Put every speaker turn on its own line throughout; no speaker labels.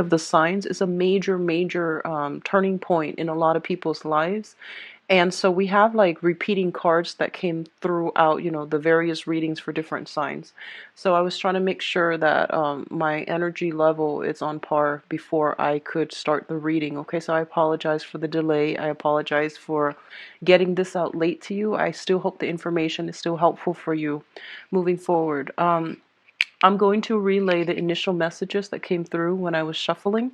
of the signs is a major turning point in a lot of people's lives. And so we have like repeating cards that came throughout, the various readings for different signs. So I was trying to make sure that my energy level is on par before I could start the reading. Okay, so I apologize for the delay. I apologize for getting this out late to you. I still hope the information is still helpful for you moving forward. I'm going to relay the initial messages that came through when I was shuffling,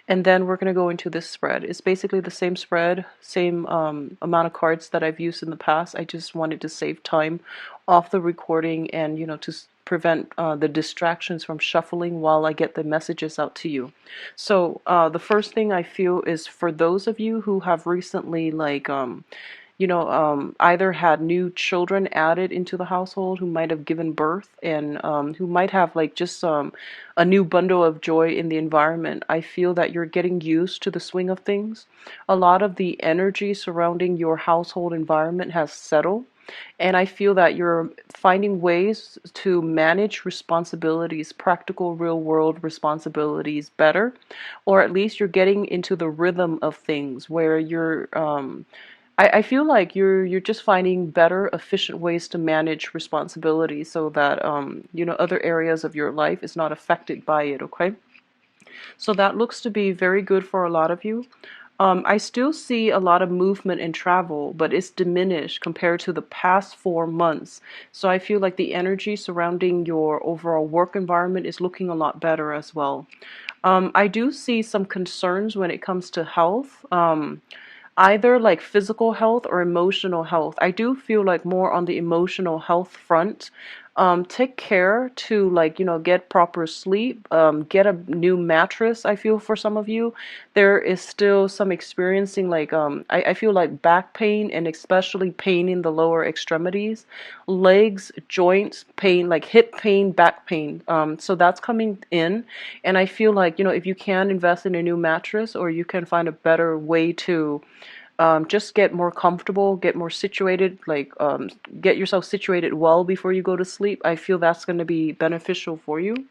and then we're going to go into this spread. It's basically the same spread, same amount of cards that I've used in the past. I just wanted to save time off the recording and, to prevent the distractions from shuffling while I get the messages out to you. So the first thing I feel is for those of you who have recently, like, either had new children added into the household, who might have given birth, and who might have like just a new bundle of joy in the environment. I feel that you're getting used to the swing of things. A lot of the energy surrounding your household environment has settled. And I feel that you're finding ways to manage responsibilities, practical real world responsibilities better, or at least you're getting into the rhythm of things where I feel like you're just finding better, efficient ways to manage responsibility so that other areas of your life is not affected by it. Okay, so that looks to be very good for a lot of you. I still see a lot of movement and travel, but it's diminished compared to the past 4 months. So I feel like the energy surrounding your overall work environment is looking a lot better as well. I do see some concerns when it comes to health. Either like physical health or emotional health. I do feel like more on the emotional health front. Take care to, like, get proper sleep, get a new mattress. I feel for some of you, there is still some experiencing like, I feel like back pain and especially pain in the lower extremities, legs, joints pain, like hip pain, back pain. So that's coming in. And I feel like, if you can invest in a new mattress or you can find a better way to just get more comfortable, get more situated, like get yourself situated well before you go to sleep. I feel that's going to be beneficial for you.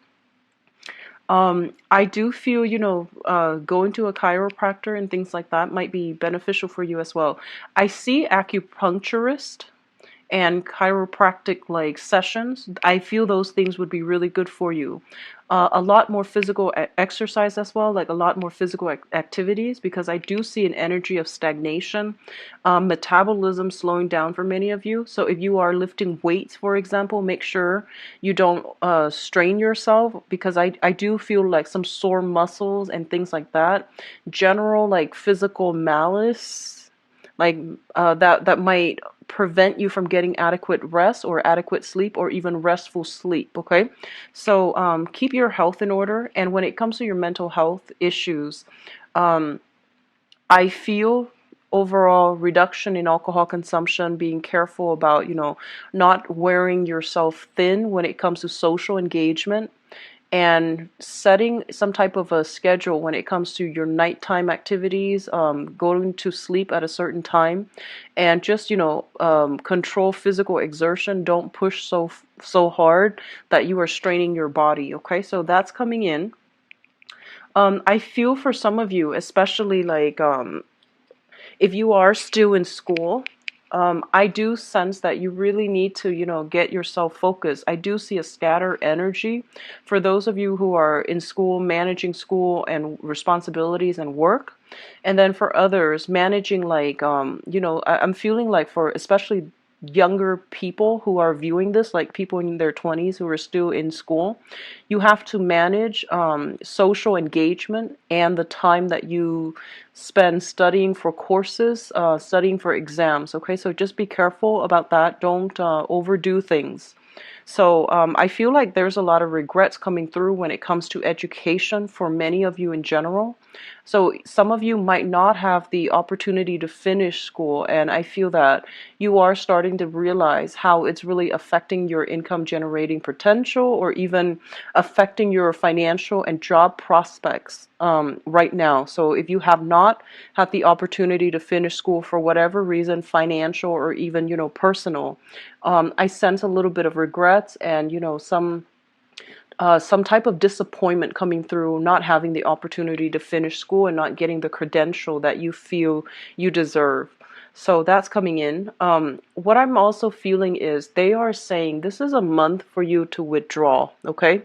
I do feel, going to a chiropractor and things like that might be beneficial for you as well. I see acupuncturist and chiropractic like sessions. I feel those things would be really good for you. A lot more physical exercise as well, like a lot more physical activities, because I do see an energy of stagnation, metabolism slowing down for many of you. So if you are lifting weights, for example, make sure you don't strain yourself, because I do feel like some sore muscles and things like that. General like physical malice, like that might prevent you from getting adequate rest or adequate sleep or even restful sleep. Okay, so keep your health in order. And when it comes to your mental health issues, um, I feel overall reduction in alcohol consumption, being careful about, not wearing yourself thin when it comes to social engagement, and setting some type of a schedule when it comes to your nighttime activities, going to sleep at a certain time, and just, control physical exertion. Don't push so hard that you are straining your body. Okay, so that's coming in. I feel for some of you, especially like if you are still in school, I do sense that you really need to, get yourself focused. I do see a scattered energy for those of you who are in school, managing school and responsibilities and work. And then for others, managing like, I'm feeling like for especially younger people who are viewing this, like people in their 20s who are still in school, you have to manage social engagement and the time that you spend studying for courses, studying for exams. Okay, so just be careful about that. Don't overdo things. So I feel like there's a lot of regrets coming through when it comes to education for many of you in general. So some of you might not have the opportunity to finish school, and I feel that you are starting to realize how it's really affecting your income generating potential, or even affecting your financial and job prospects right now. So if you have not had the opportunity to finish school for whatever reason, financial or even, personal, I sense a little bit of regrets and, some some type of disappointment coming through, not having the opportunity to finish school and not getting the credential that you feel you deserve. So that's coming in. What I'm also feeling is they are saying this is a month for you to withdraw, okay?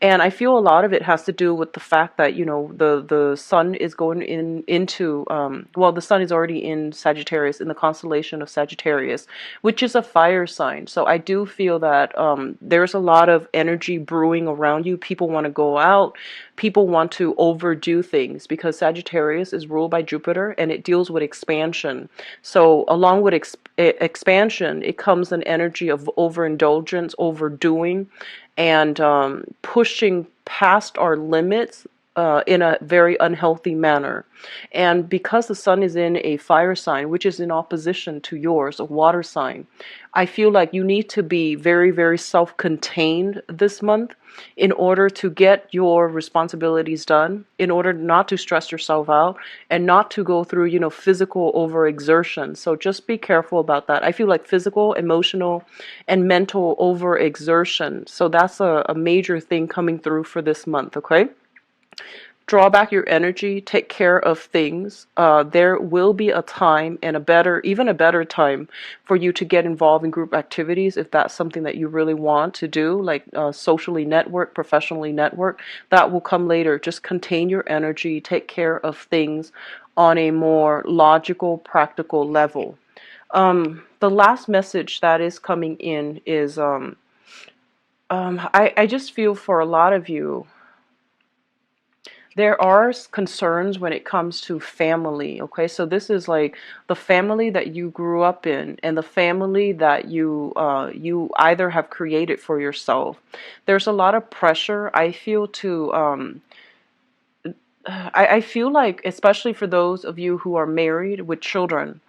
And I feel a lot of it has to do with the fact that, the sun is going into, well, the sun is already in Sagittarius, in the constellation of Sagittarius, which is a fire sign. So I do feel that there's a lot of energy brewing around you. People want to go out. People want to overdo things because Sagittarius is ruled by Jupiter and it deals with expansion. So along with expansion, it comes an energy of overindulgence, overdoing, and pushing past our limits in a very unhealthy manner. And because the sun is in a fire sign, which is in opposition to yours, a water sign, I feel like you need to be very, very self-contained this month in order to get your responsibilities done, in order not to stress yourself out and not to go through, physical overexertion. So just be careful about that. I feel like physical, emotional, and mental overexertion. So that's a major thing coming through for this month, okay? Draw back your energy, take care of things. There will be a time and even a better time for you to get involved in group activities if that's something that you really want to do, like socially network, professionally network. That will come later. Just contain your energy, take care of things on a more logical, practical level. The last message that is coming in is I just feel for a lot of you, there are concerns when it comes to family, okay? So this is like the family that you grew up in and the family that you either have created for yourself. There's a lot of pressure, I feel, to I feel like, especially for those of you who are married with children,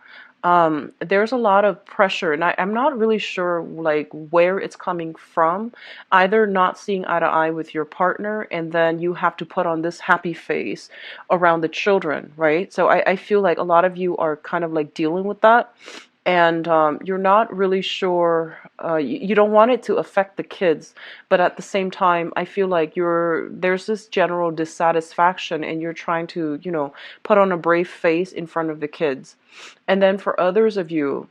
there's a lot of pressure, and I'm not really sure like where it's coming from. Either not seeing eye to eye with your partner, and then you have to put on this happy face around the children, right? So I feel like a lot of you are kind of like dealing with that, and you're not really sure. You don't want it to affect the kids, but at the same time, I feel like there's this general dissatisfaction, and you're trying to, put on a brave face in front of the kids. And then for others of you,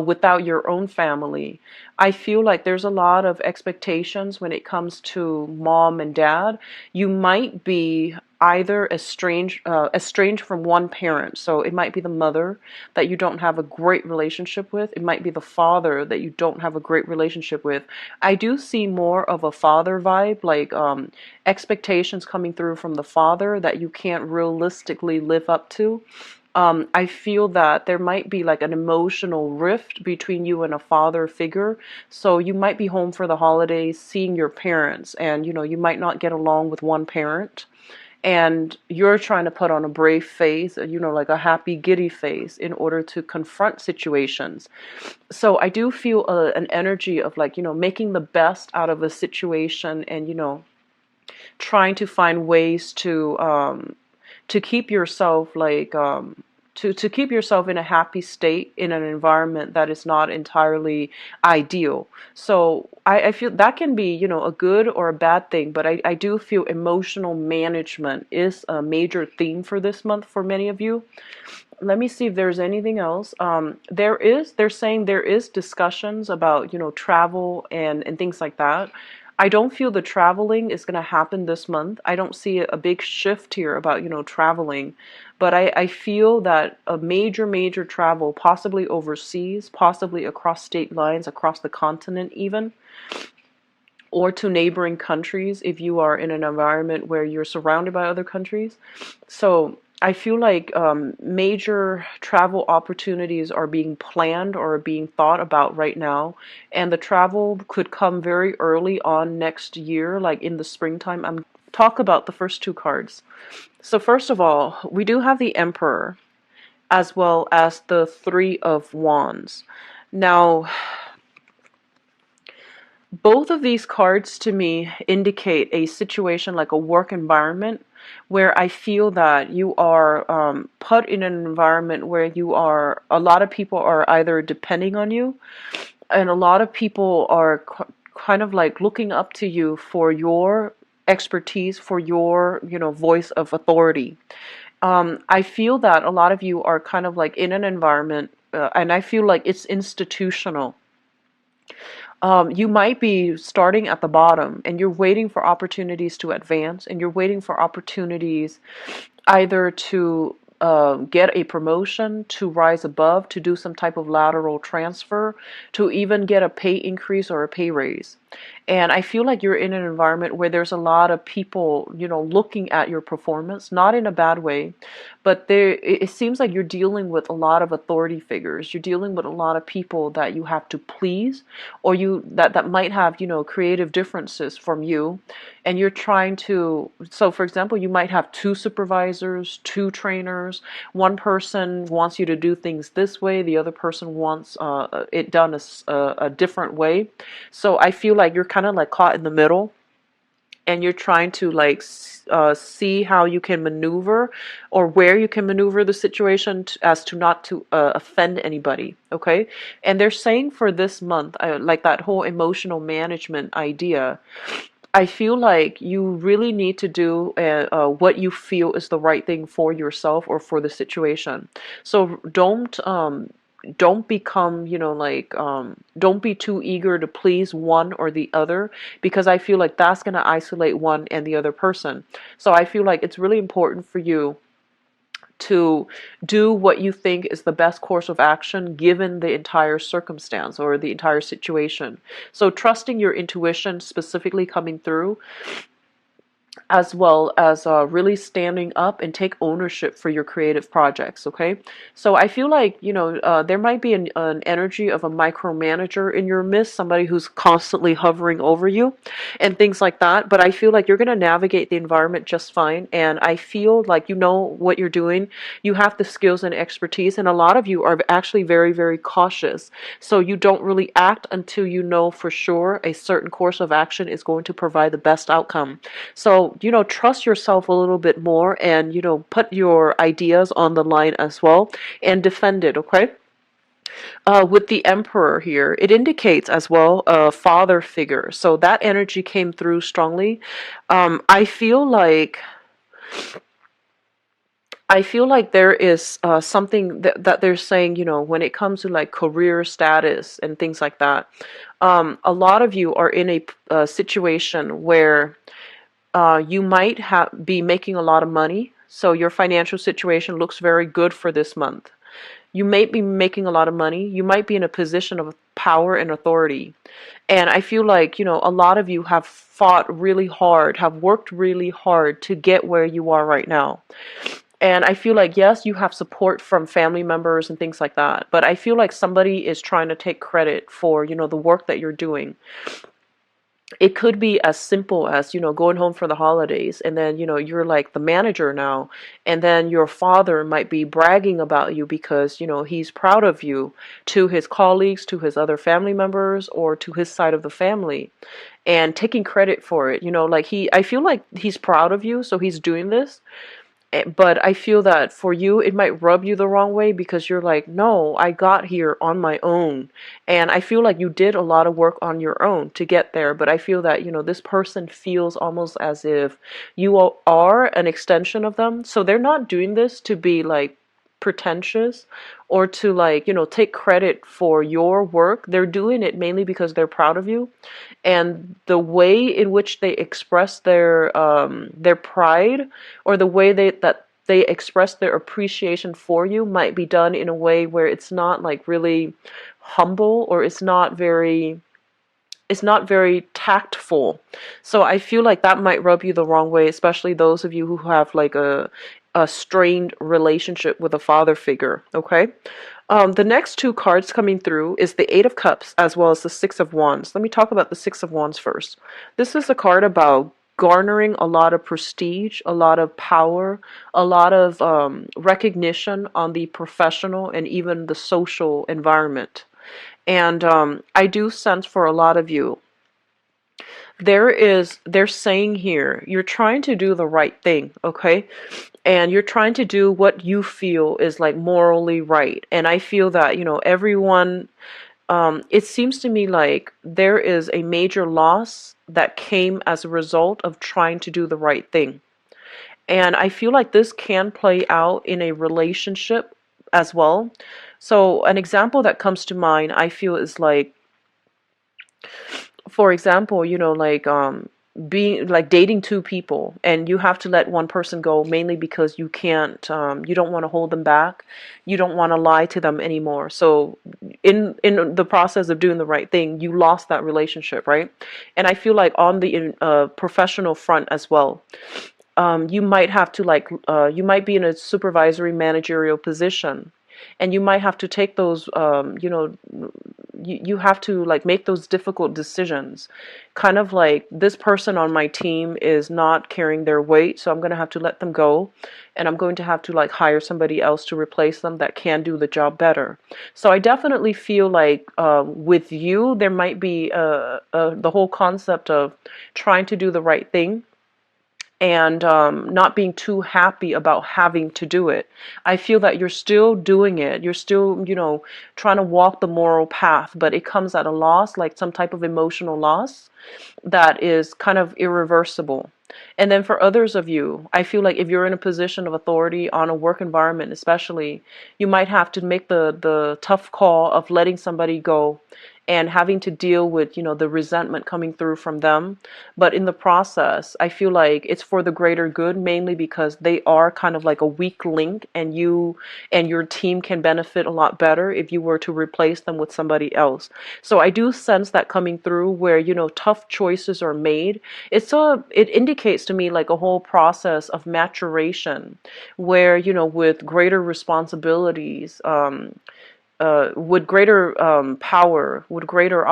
without your own family, I feel like there's a lot of expectations when it comes to mom and dad. You might be either estranged from one parent. So it might be the mother that you don't have a great relationship with. It might be the father that you don't have a great relationship with. I do see more of a father vibe, like expectations coming through from the father that you can't realistically live up to. I feel that there might be like an emotional rift between you and a father figure. So you might be home for the holidays, seeing your parents, and you might not get along with one parent. And you're trying to put on a brave face, like a happy, giddy face in order to confront situations. So I do feel an energy of like, making the best out of a situation and, trying to find ways to keep yourself like to keep yourself in a happy state in an environment that is not entirely ideal. So I feel that can be, a good or a bad thing, but I do feel emotional management is a major theme for this month for many of you. Let me see if there's anything else. They're saying there is discussions about, travel and things like that. I don't feel the traveling is going to happen this month. I don't see a big shift here about, traveling, but I feel that a major, major travel, possibly overseas, possibly across state lines, across the continent even, or to neighboring countries if you are in an environment where you're surrounded by other countries. So I feel like major travel opportunities are being planned or are being thought about right now, and the travel could come very early on next year, like in the springtime. I'm talk about the first two cards. So first of all, we do have the Emperor as well as the Three of Wands. Now, both of these cards to me indicate a situation like a work environment where I feel that you are put in an environment where a lot of people are either depending on you, and a lot of people are kind of like looking up to you for your expertise, for your, voice of authority. I feel that a lot of you are kind of like in an environment, and I feel like it's institutional. You might be starting at the bottom and you're waiting for opportunities to advance, and you're waiting for opportunities either to get a promotion, to rise above, to do some type of lateral transfer, to even get a pay increase or a pay raise. And I feel like you're in an environment where there's a lot of people, looking at your performance, not in a bad way, but it seems like you're dealing with a lot of authority figures. You're dealing with a lot of people that you have to please, or that might have, creative differences from you. And you're trying to, so for example, you might have two supervisors, two trainers. One person wants you to do things this way, the other person wants it done a different way. So I feel like you're kind of like caught in the middle, and you're trying to like see how you can maneuver, or where you can maneuver the situation as to not to offend anybody. Okay. And they're saying for this month, like that whole emotional management idea, I feel like you really need to do what you feel is the right thing for yourself or for the situation. So don't become, don't be too eager to please one or the other, because I feel like that's going to isolate one and the other person. So I feel like it's really important for you to do what you think is the best course of action given the entire circumstance or the entire situation. So trusting your intuition specifically coming through, as well as really standing up and take ownership for your creative projects. Okay, so I feel like there might be an energy of a micromanager in your midst, somebody who's constantly hovering over you and things like that, but I feel like you're going to navigate the environment just fine. And I feel like you know what you're doing, you have the skills and expertise, and a lot of you are actually very, very cautious, so you don't really act until you know for sure a certain course of action is going to provide the best outcome. So trust yourself a little bit more, and, put your ideas on the line as well and defend it, okay? With the Emperor here, it indicates as well a father figure. So that energy came through strongly. I feel like there is something that they're saying, when it comes to like career status and things like that. A lot of you are in a situation where you might be making a lot of money, so your financial situation looks very good for this month. You may be making a lot of money. You might be in a position of power and authority. And I feel like, a lot of you have fought really hard, have worked really hard to get where you are right now. And I feel like, yes, you have support from family members and things like that, but I feel like somebody is trying to take credit for, the work that you're doing. It could be as simple as, going home for the holidays, and then, you're like the manager now, and then your father might be bragging about you because, he's proud of you to his colleagues, to his other family members, or to his side of the family, and taking credit for it. I feel like he's proud of you, so he's doing this. But I feel that for you, it might rub you the wrong way, because you're like, no, I got here on my own. And I feel like you did a lot of work on your own to get there. But I feel that, this person feels almost as if you are an extension of them. So they're not doing this to be like pretentious or to like, take credit for your work. They're doing it mainly because they're proud of you. And the way in which they express their pride, or the way that they express their appreciation for you, might be done in a way where it's not like really humble, or it's not very tactful. So I feel like that might rub you the wrong way, especially those of you who have like a strained relationship with a father figure. Okay. The next two cards coming through is the Eight of Cups as well as the Six of Wands. Let me talk about the Six of Wands first. This is a card about garnering a lot of prestige, a lot of power, a lot of recognition on the professional and even the social environment. And I do sense for a lot of you, they're saying here, you're trying to do the right thing, okay? And you're trying to do what you feel is like morally right. And I feel that, everyone it seems to me like there is a major loss that came as a result of trying to do the right thing. And I feel like this can play out in a relationship as well. So, an example that comes to mind, I feel, is like, for example, like being like dating two people, and you have to let one person go mainly because you can't, you don't want to hold them back, you don't want to lie to them anymore. So in the process of doing the right thing, you lost that relationship, right? And I feel like on the professional front as well, you might have to like you might be in a supervisory managerial position, and you might have to take those you have to like make those difficult decisions, kind of like, this person on my team is not carrying their weight, so I'm going to have to let them go, and I'm going to have to like hire somebody else to replace them that can do the job better. So I definitely feel like with you there might be the whole concept of trying to do the right thing, and not being too happy about having to do it. I feel that you're still doing it. You're still, trying to walk the moral path, but it comes at a loss, like some type of emotional loss that is kind of irreversible. And then for others of you, I feel like if you're in a position of authority on a work environment, especially, you might have to make the tough call of letting somebody go and having to deal with, the resentment coming through from them. But in the process, I feel like it's for the greater good, mainly because they are kind of like a weak link, and you and your team can benefit a lot better if you were to replace them with somebody else. So I do sense that coming through, where, tough choices are made. It indicates to me like a whole process of maturation, where, with greater responsibilities, with greater power, with greater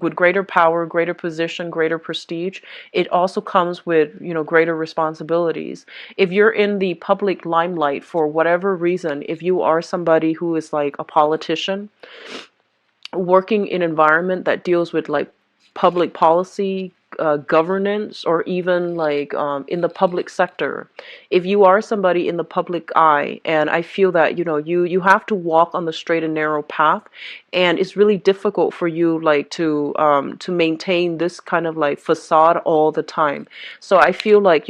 with greater power, greater position, greater prestige, it also comes with, greater responsibilities. If you're in the public limelight for whatever reason, if you are somebody who is like a politician, working in an environment that deals with like public policy, governance, or even like in the public sector, if you are somebody in the public eye, and I feel that, you have to walk on the straight and narrow path, and it's really difficult for you like to maintain this kind of like facade all the time. So I feel like,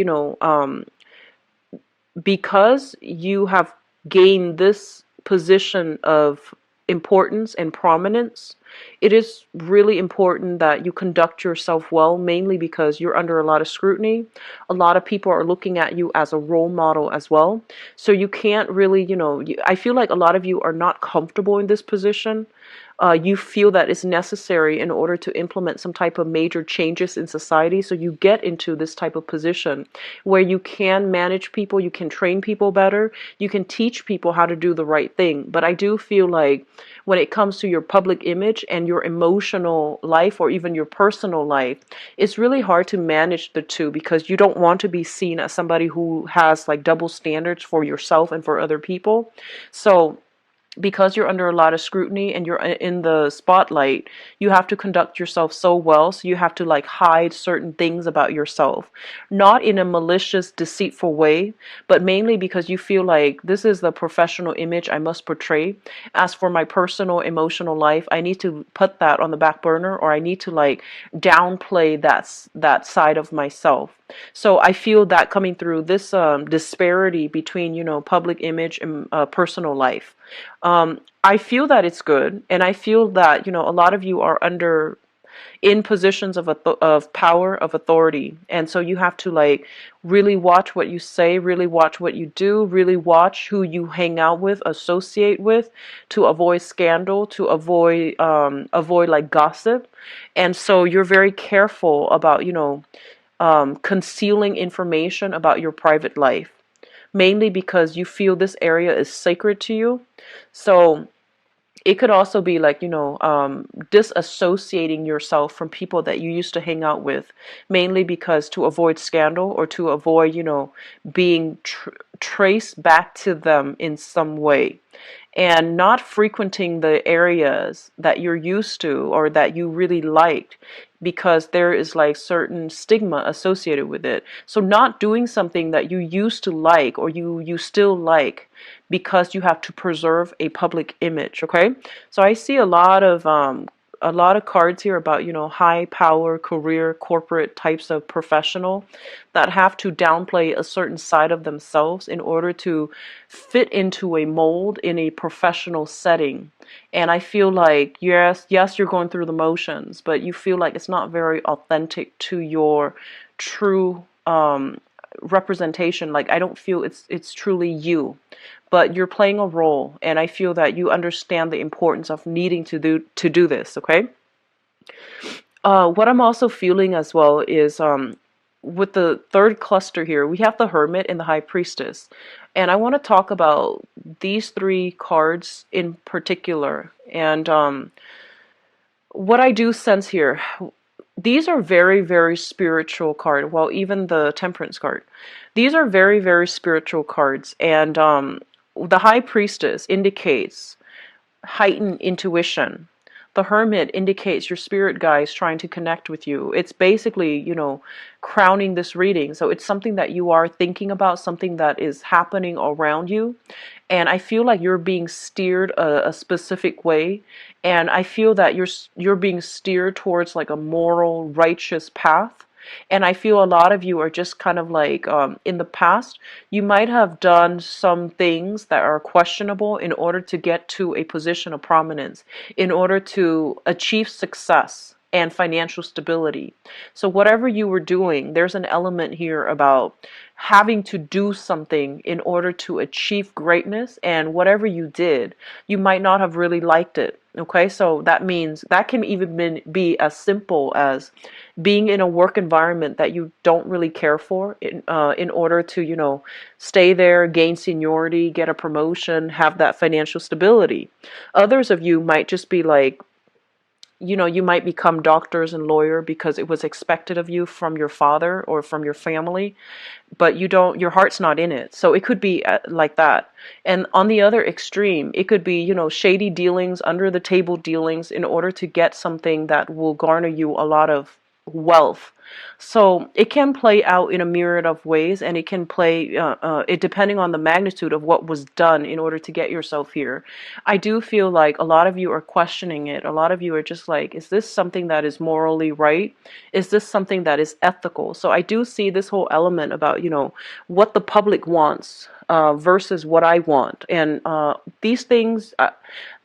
because you have gained this position of importance and prominence, it is really important that you conduct yourself well, mainly because you're under a lot of scrutiny. A lot of people are looking at you as a role model as well. So you can't really, I feel like a lot of you are not comfortable in this position. You feel that it's necessary in order to implement some type of major changes in society. So you get into this type of position where you can manage people, you can train people better, you can teach people how to do the right thing. But I do feel like when it comes to your public image and your emotional life, or even your personal life, it's really hard to manage the two, because you don't want to be seen as somebody who has like double standards for yourself and for other people. So because you're under a lot of scrutiny and you're in the spotlight, you have to conduct yourself so well. So you have to like hide certain things about yourself, not in a malicious, deceitful way, but mainly because you feel like this is the professional image I must portray. As for my personal emotional life, I need to put that on the back burner, or I need to like downplay that side of myself. So I feel that coming through this disparity between, public image and personal life. I feel that it's good, and I feel that, a lot of you are in positions of power, of authority, and so you have to like really watch what you say, really watch what you do, really watch who you hang out with, associate with, to avoid scandal, to avoid like gossip. And so you're very careful about, concealing information about your private life, mainly because you feel this area is sacred to you. So it could also be like, disassociating yourself from people that you used to hang out with, mainly because to avoid scandal, or to avoid, being traced back to them in some way, and not frequenting the areas that you're used to or that you really liked, because there is like certain stigma associated with it. So not doing something that you used to like or you still like because you have to preserve a public image, okay? So I see a lot of cards here about, you know, high power, career, corporate types of professional that have to downplay a certain side of themselves in order to fit into a mold in a professional setting. And I feel like, yes, you're going through the motions, but you feel like it's not very authentic to your true representation. Like, I don't feel it's truly you, but you're playing a role, and I feel that you understand the importance of needing to do this, okay? What I'm also feeling as well is with the third cluster here, we have the Hermit and the High Priestess. And I want to talk about these three cards in particular. And what I do sense here, these are very, very spiritual cards. Well, even the Temperance card. These are very, very spiritual cards. And the High Priestess indicates heightened intuition. The Hermit indicates your spirit guides trying to connect with you. It's basically, you know, crowning this reading. So it's something that you are thinking about, something that is happening around you. And I feel like you're being steered a specific way. And I feel that you're being steered towards like a moral, righteous path. And I feel a lot of you are just kind of like, in the past, you might have done some things that are questionable in order to get to a position of prominence, in order to achieve success and financial stability. So whatever you were doing, there's an element here about having to do something in order to achieve greatness, and whatever you did, you might not have really liked it. Okay, so that means that can even be as simple as being in a work environment that you don't really care for in order to, you know, stay there, gain seniority, get a promotion, have that financial stability. Others of you might just be like, you know, you might become doctors and lawyer because it was expected of you from your father or from your family, but you don't, your heart's not in it. So it could be like that. And on the other extreme, it could be, you know, shady dealings, under the table dealings in order to get something that will garner you a lot of wealth. So it can play out in a myriad of ways, and it can play it depending on the magnitude of what was done in order to get yourself here. I do feel like a lot of you are questioning it. A lot of you are just like, is this something that is morally right? Is this something that is ethical? So I do see this whole element about, you know, what the public wants versus what I want. And these things,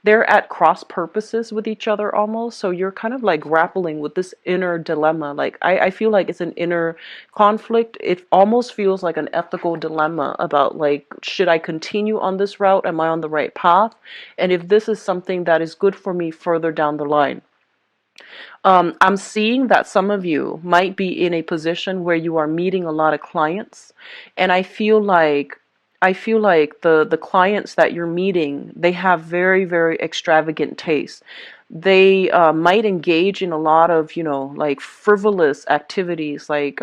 they're at cross purposes with each other almost. So you're kind of like grappling with this inner dilemma. Like I feel like it's an inner conflict. It almost feels like an ethical dilemma about like, should I continue on this route? Am I on the right path? And if this is something that is good for me further down the line. I'm seeing that some of you might be in a position where you are meeting a lot of clients, and I feel like the clients that you're meeting, they have very, very extravagant tastes. They might engage in a lot of, you know, like frivolous activities, like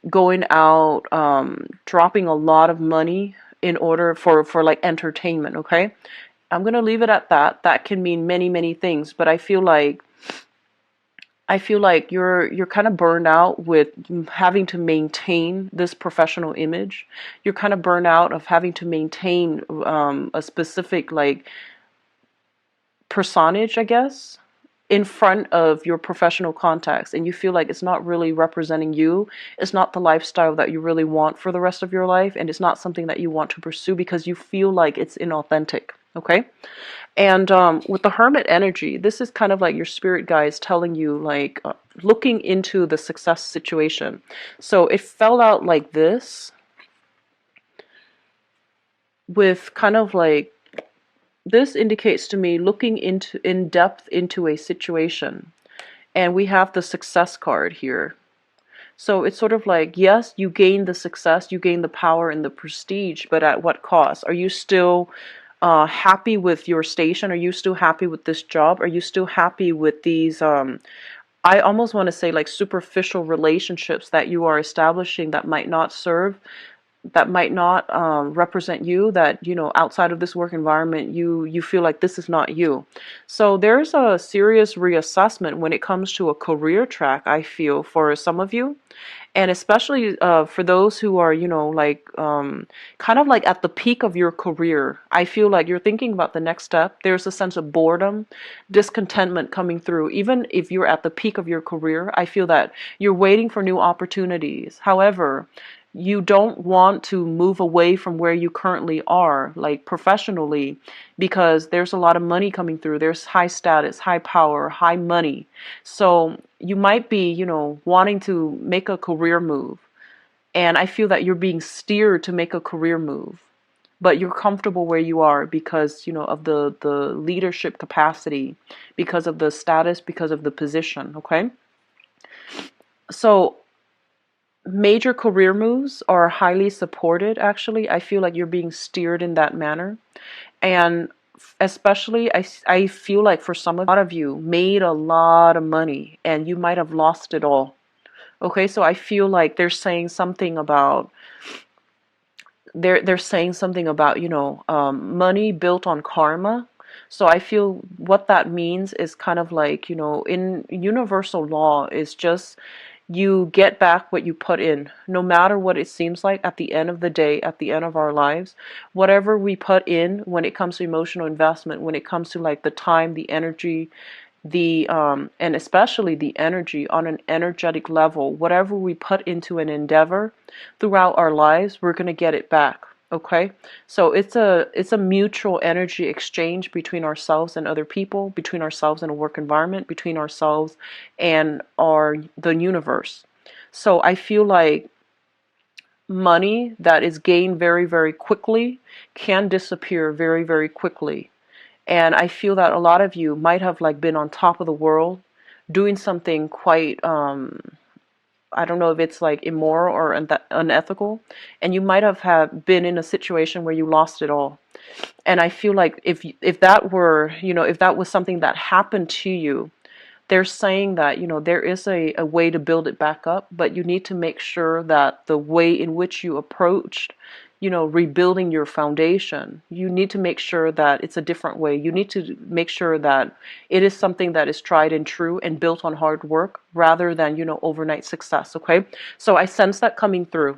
going out, dropping a lot of money in order for like entertainment. Okay, I'm gonna leave it at that. That can mean many, many things, but I feel like you're kind of burned out with having to maintain this professional image. You're kind of burned out of having to maintain a specific like personage, I guess, in front of your professional contacts, and you feel like it's not really representing you. It's not the lifestyle that you really want for the rest of your life, and it's not something that you want to pursue because you feel like it's inauthentic. Okay? And with the Hermit energy, this is kind of like your spirit guides telling you, like, looking into the success situation. So it fell out like this, with kind of like, this indicates to me looking into in depth into a situation. And we have the success card here. So it's sort of like, yes, you gain the success, you gain the power and the prestige, but at what cost? Are you still happy with your station? Are you still happy with this job? Are you still happy with these, I almost want to say like superficial relationships that you are establishing that might not serve that might not represent you, that, you know, outside of this work environment, you feel like this is not you. So there's a serious reassessment when it comes to a career track, I feel, for some of you. And especially for those who are, you know, like kind of like at the peak of your career, I feel like you're thinking about the next step. There's a sense of boredom, discontentment coming through. Even if you're at the peak of your career, I feel that you're waiting for new opportunities. However, you don't want to move away from where you currently are, like professionally, because there's a lot of money coming through. There's high status, high power, high money. So you might be, you know, wanting to make a career move. And I feel that you're being steered to make a career move. But you're comfortable where you are because, you know, of the leadership capacity, because of the status, because of the position, okay? So major career moves are highly supported, actually. I feel like you're being steered in that manner. And especially, I feel like for some of a lot of you made a lot of money and you might have lost it all. Okay, so I feel like they're saying something about, you know, money built on karma. So I feel what that means is kind of like, you know, in universal law is just you get back what you put in, no matter what it seems like at the end of the day, at the end of our lives. Whatever we put in when it comes to emotional investment, when it comes to like the time, the energy, the and especially the energy on an energetic level, whatever we put into an endeavor throughout our lives, we're going to get it back. Okay, so it's a mutual energy exchange between ourselves and other people, between ourselves and a work environment, between ourselves and the universe. So I feel like money that is gained very, very quickly can disappear very, very quickly. And I feel that a lot of you might have like been on top of the world doing something quite I don't know if it's like immoral or unethical, and you might have been in a situation where you lost it all. And I feel like if that were, you know, if that was something that happened to you, they're saying that, you know, there is a way to build it back up, but you need to make sure that the way in which you approached, you know, rebuilding your foundation, you need to make sure that it's a different way. You need to make sure that it is something that is tried and true and built on hard work rather than, you know, overnight success. Okay. So I sense that coming through.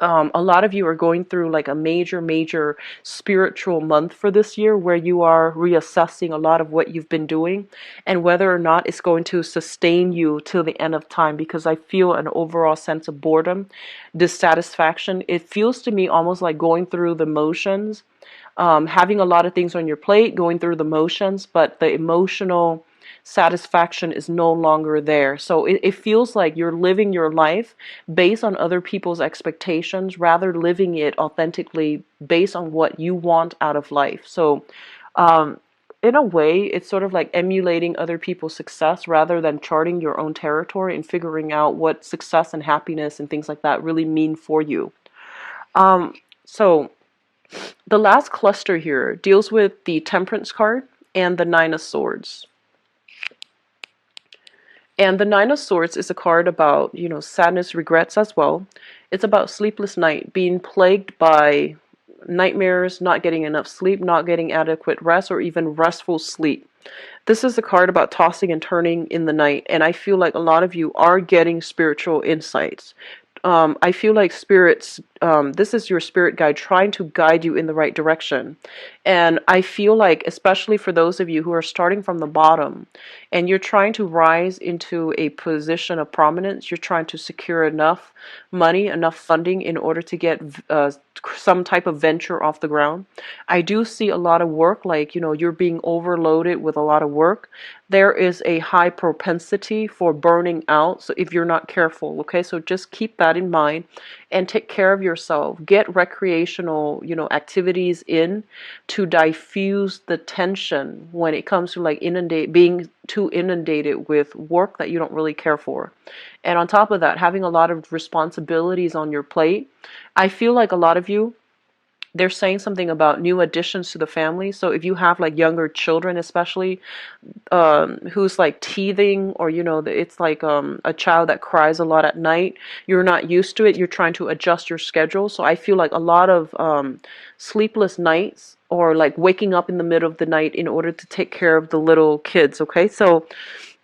A lot of you are going through like a major, major spiritual month for this year where you are reassessing a lot of what you've been doing and whether or not it's going to sustain you till the end of time, because I feel an overall sense of boredom, dissatisfaction. It feels to me almost like going through the motions, having a lot of things on your plate, going through the motions, but the emotional satisfaction is no longer there. So it feels like you're living your life based on other people's expectations rather living it authentically based on what you want out of life. So in a way, it's sort of like emulating other people's success rather than charting your own territory and figuring out what success and happiness and things like that really mean for you. So the last cluster here deals with the Temperance card and the Nine of Swords. And the Nine of Swords is a card about, you know, sadness, regrets as well. It's about sleepless night, being plagued by nightmares, not getting enough sleep, not getting adequate rest, or even restful sleep. This is a card about tossing and turning in the night, and I feel like a lot of you are getting spiritual insights. I feel like spirits, this is your spirit guide trying to guide you in the right direction. And I feel like, especially for those of you who are starting from the bottom and you're trying to rise into a position of prominence, you're trying to secure enough money, enough funding in order to get some type of venture off the ground. I do see a lot of work, like, you know, you're being overloaded with a lot of work. There is a high propensity for burning out, so if you're not careful, okay? So just keep that in mind and take care of yourself. Get recreational, you know, activities in to diffuse the tension when it comes to like being too inundated with work that you don't really care for. And on top of that, having a lot of responsibilities on your plate. I feel like a lot of you, they're saying something about new additions to the family. So if you have like younger children, especially, who's like teething, or it's like a child that cries a lot at night, you're not used to it, you're trying to adjust your schedule. So I feel like a lot of sleepless nights, or like waking up in the middle of the night in order to take care of the little kids. Okay, so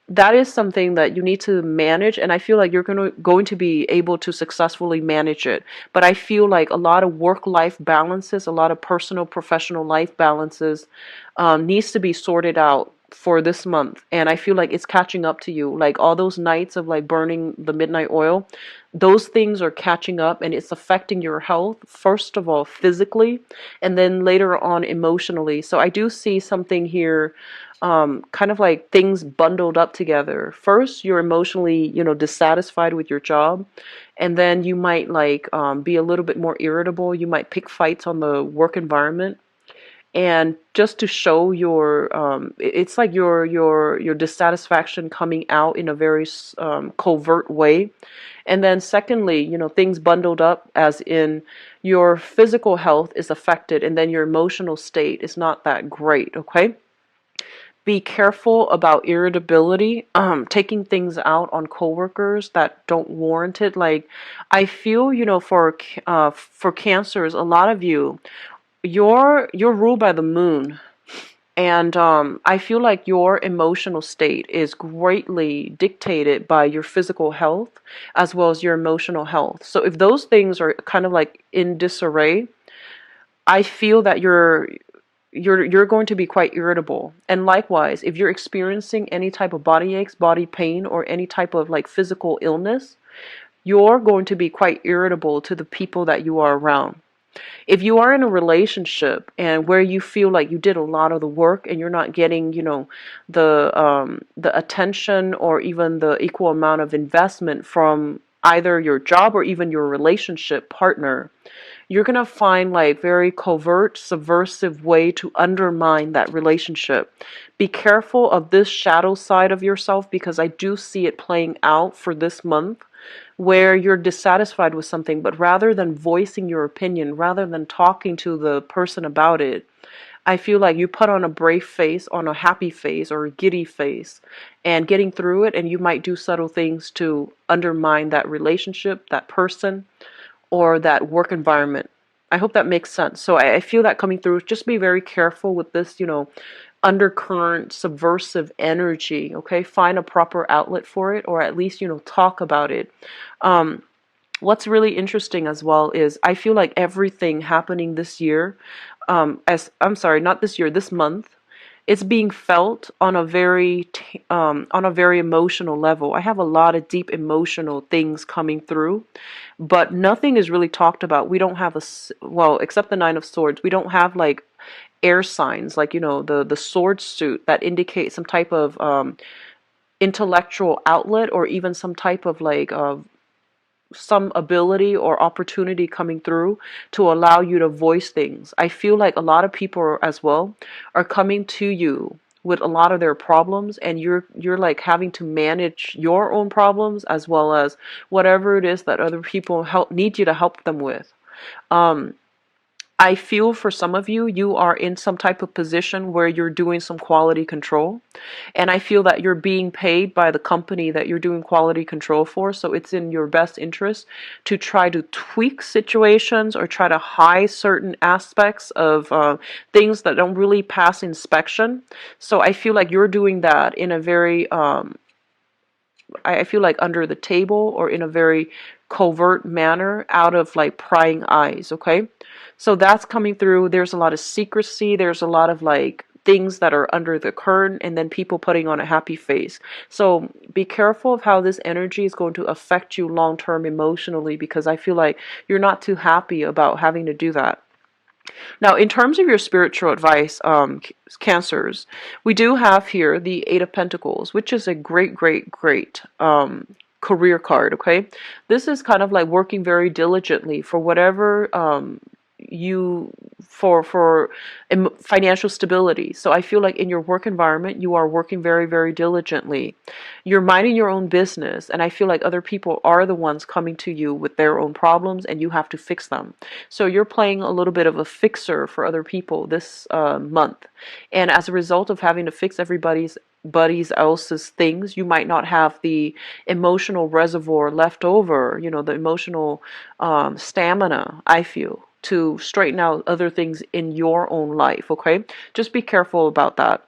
that is something that you need to manage, and I feel like you're going to be able to successfully manage it. But I feel like a lot of work life balances, a lot of personal professional life balances, needs to be sorted out for this month, and I feel like it's catching up to you. Like all those nights of like burning the midnight oil, those things are catching up, and it's affecting your health, first of all physically, and then later on emotionally. So I do see something here, kind of like things bundled up together. First, you're emotionally, dissatisfied with your job, and then you might like be a little bit more irritable. You might pick fights on the work environment, and just to show your, it's like your dissatisfaction coming out in a very covert way. And then secondly, things bundled up, as in your physical health is affected, and then your emotional state is not that great. Okay, be careful about irritability, taking things out on coworkers that don't warrant it. Like, I feel, for cancers, a lot of you, you're ruled by the moon, and I feel like your emotional state is greatly dictated by your physical health as well as your emotional health. So if those things are kind of like in disarray, I feel that you're going to be quite irritable. And likewise, if you're experiencing any type of body aches, body pain, or any type of like physical illness, you're going to be quite irritable to the people that you are around. If you are in a relationship and where you feel like you did a lot of the work and you're not getting, the attention or even the equal amount of investment from either your job or even your relationship partner, you're going to find like very covert, subversive way to undermine that relationship. Be careful of this shadow side of yourself, because I do see it playing out for this month, where you're dissatisfied with something, but rather than voicing your opinion, rather than talking to the person about it, I feel like you put on a brave face, on a happy face, or a giddy face, and getting through it, and you might do subtle things to undermine that relationship, that person, or that work environment. I hope that makes sense. So I feel that coming through. Just be very careful with this, undercurrent subversive energy. Okay, find a proper outlet for it, or at least talk about it. What's really interesting as well is I feel like everything happening this year, as I'm sorry, not this year, this month, it's being felt on a very emotional level. I have a lot of deep emotional things coming through, but nothing is really talked about. We don't have well, except the Nine of Swords, we don't have like air signs, like the sword suit that indicates some type of intellectual outlet, or even some type of like some ability or opportunity coming through to allow you to voice things. I feel like a lot of people as well are coming to you with a lot of their problems, and you're like having to manage your own problems as well as whatever it is that other people need you to help them with. I feel for some of you, you are in some type of position where you're doing some quality control. And I feel that you're being paid by the company that you're doing quality control for. So it's in your best interest to try to tweak situations or try to hide certain aspects of things that don't really pass inspection. So I feel like you're doing that in a very, I feel like under the table or in a very covert manner, out of like prying eyes. Okay, so that's coming through. There's a lot of secrecy, there's a lot of like things that are under the curtain, and then people putting on a happy face. So be careful of how this energy is going to affect you long term emotionally, because I feel like you're not too happy about having to do that. Now, in terms of your spiritual advice, Cancers, we do have here the Eight of Pentacles, which is a great, great, great career card, okay? This is kind of like working very diligently for whatever you for financial stability. So I feel like in your work environment, you are working very, very diligently. You're minding your own business, and I feel like other people are the ones coming to you with their own problems, and you have to fix them. So you're playing a little bit of a fixer for other people this month, and as a result of having to fix everybody's buddies else's things, you might not have the emotional reservoir left over, the emotional stamina, I feel, to straighten out other things in your own life, okay? Just be careful about that.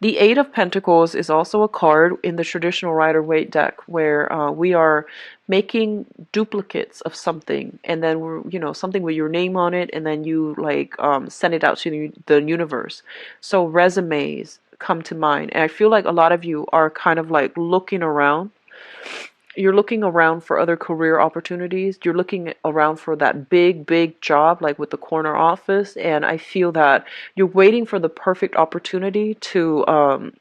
The Eight of Pentacles is also a card in the traditional Rider-Waite deck where we are making duplicates of something, and then we're, something with your name on it, and then you like send it out to the universe. So resumes come to mind, and I feel like a lot of you are kind of like looking around. You're looking around for other career opportunities. You're looking around for that big, big job, like with the corner office. And I feel that you're waiting for the perfect opportunity to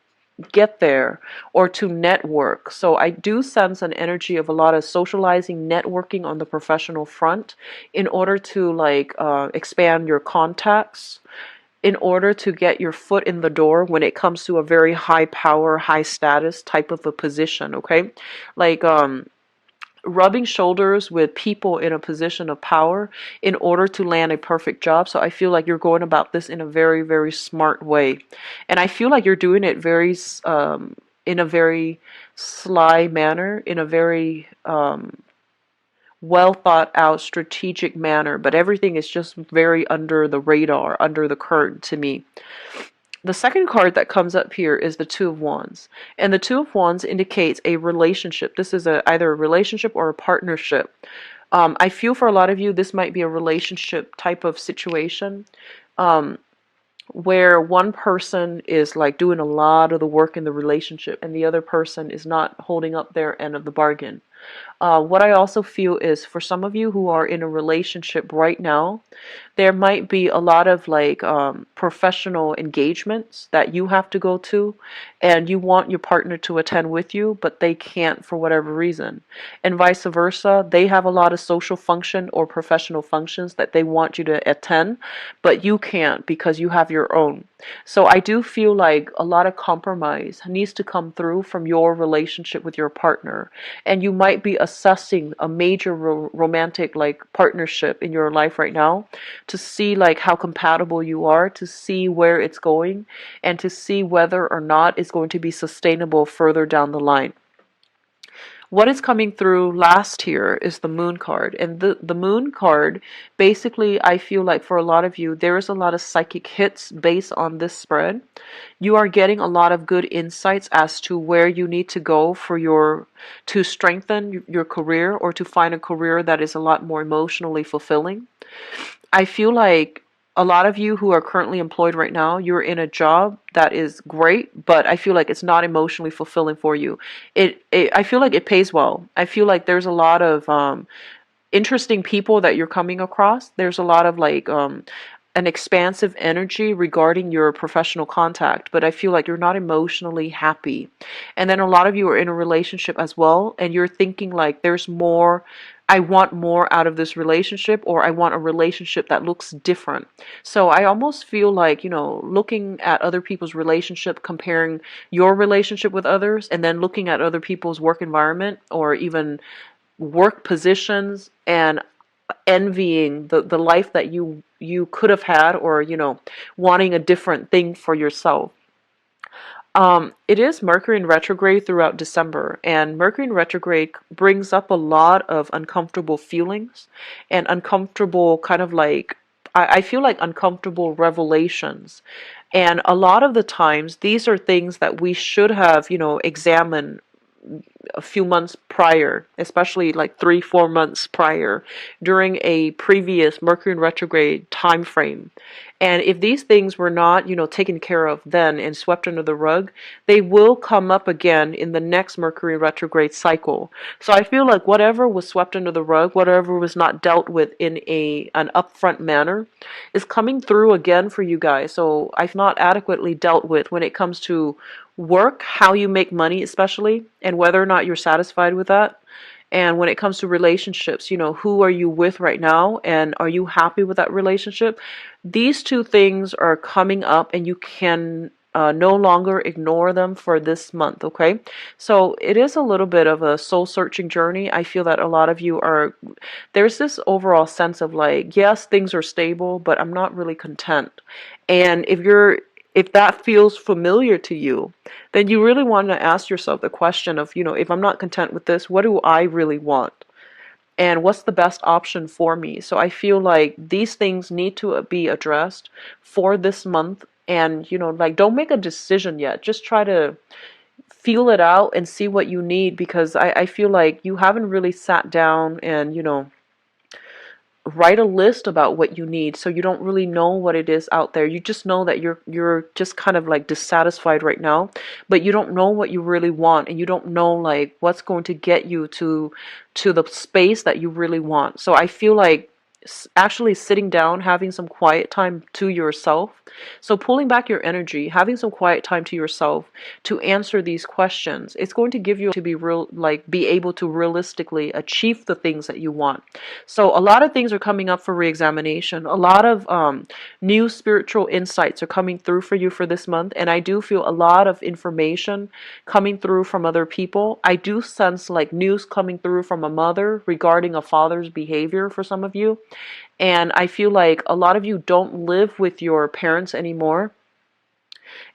get there or to network. So I do sense an energy of a lot of socializing, networking on the professional front in order to like expand your contacts, in order to get your foot in the door when it comes to a very high power, high status type of a position, okay? Like rubbing shoulders with people in a position of power in order to land a perfect job. So I feel like you're going about this in a very, very smart way. And I feel like you're doing it very in a very sly manner, in a very well thought out strategic manner, but everything is just very under the radar, under the curtain to me. The second card that comes up here is the Two of Wands, and the Two of Wands indicates a relationship. This is either a relationship or a partnership. I feel for a lot of you this might be a relationship type of situation, where one person is like doing a lot of the work in the relationship and the other person is not holding up their end of the bargain. What I also feel is for some of you who are in a relationship right now, there might be a lot of like professional engagements that you have to go to, and you want your partner to attend with you, but they can't for whatever reason. And vice versa, they have a lot of social function or professional functions that they want you to attend, but you can't because you have your own. So I do feel like a lot of compromise needs to come through from your relationship with your partner, and you might be assessing a major romantic like partnership in your life right now to see like how compatible you are, to see where it's going, and to see whether or not it's going to be sustainable further down the line. What is coming through last here is the Moon card. And the Moon card, basically, I feel like for a lot of you, there is a lot of psychic hits based on this spread. You are getting a lot of good insights as to where you need to go to strengthen your career or to find a career that is a lot more emotionally fulfilling. I feel like a lot of you who are currently employed right now, you're in a job that is great, but I feel like it's not emotionally fulfilling for you. I feel like it pays well. I feel like there's a lot of interesting people that you're coming across. There's a lot of like an expansive energy regarding your professional contact, but I feel like you're not emotionally happy. And then a lot of you are in a relationship as well, and you're thinking like there's more. I want more out of this relationship, or I want a relationship that looks different. So I almost feel like, looking at other people's relationship, comparing your relationship with others, and then looking at other people's work environment or even work positions and envying the life that you could have had, or wanting a different thing for yourself. It is Mercury in retrograde throughout December, and Mercury in retrograde brings up a lot of uncomfortable feelings and uncomfortable kind of like, I feel like uncomfortable revelations. And a lot of the times, these are things that we should have, examined a few months prior, especially like 3-4 months prior, during a previous Mercury in retrograde time frame. And if these things were not, taken care of then and swept under the rug, they will come up again in the next Mercury retrograde cycle. So I feel like whatever was swept under the rug, whatever was not dealt with in an upfront manner, is coming through again for you guys. So I've not adequately dealt with when it comes to work, how you make money especially, and whether or not you're satisfied with that. And when it comes to relationships, you know, who are you with right now, and are you happy with that relationship? These two things are coming up, and you can no longer ignore them for this month, okay? So it is a little bit of a soul searching journey. I feel that a lot of you are, there's this overall sense of like, yes, things are stable, but I'm not really content. And if that feels familiar to you, then you really want to ask yourself the question of, you know, if I'm not content with this, what do I really want? And what's the best option for me? So I feel like these things need to be addressed for this month. And, you know, like, don't make a decision yet. Just try to feel it out and see what you need, because I feel like you haven't really sat down and, you know, write a list about what you need, so you don't really know what it is out there. You just know that you're just kind of like dissatisfied right now, but you don't know what you really want, and you don't know like what's going to get you to the space that you really want. So I feel like actually sitting down, having some quiet time to yourself. So pulling back your energy, having some quiet time to yourself to answer these questions, it's going to give you to be real, like be able to realistically achieve the things that you want. So a lot of things are coming up for reexamination. A lot of new spiritual insights are coming through for you for this month, and I do feel a lot of information coming through from other people. I do sense like news coming through from a mother regarding a father's behavior for some of you. And I feel like a lot of you don't live with your parents anymore,